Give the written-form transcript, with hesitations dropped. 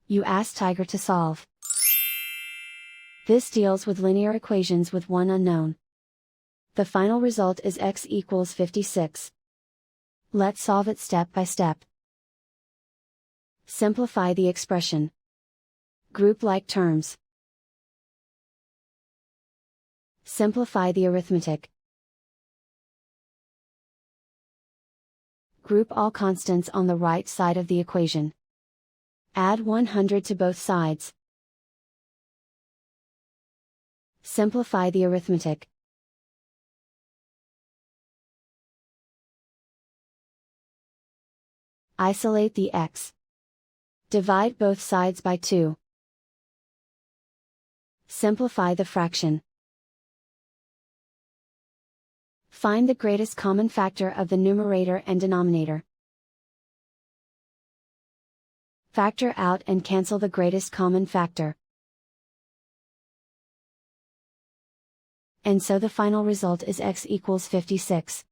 You ask Tiger to solve. This deals with linear equations with one unknown. The final result is x equals 56. Let's solve it step by step. Simplify the expression. Group like terms. Simplify the arithmetic. Group all constants on the right side of the equation. Add 100 to both sides. Simplify the arithmetic. Isolate the x. Divide both sides by 2. Simplify the fraction. Find the greatest common factor of the numerator and denominator. Factor out and cancel the greatest common factor. And so the final result is x equals 56.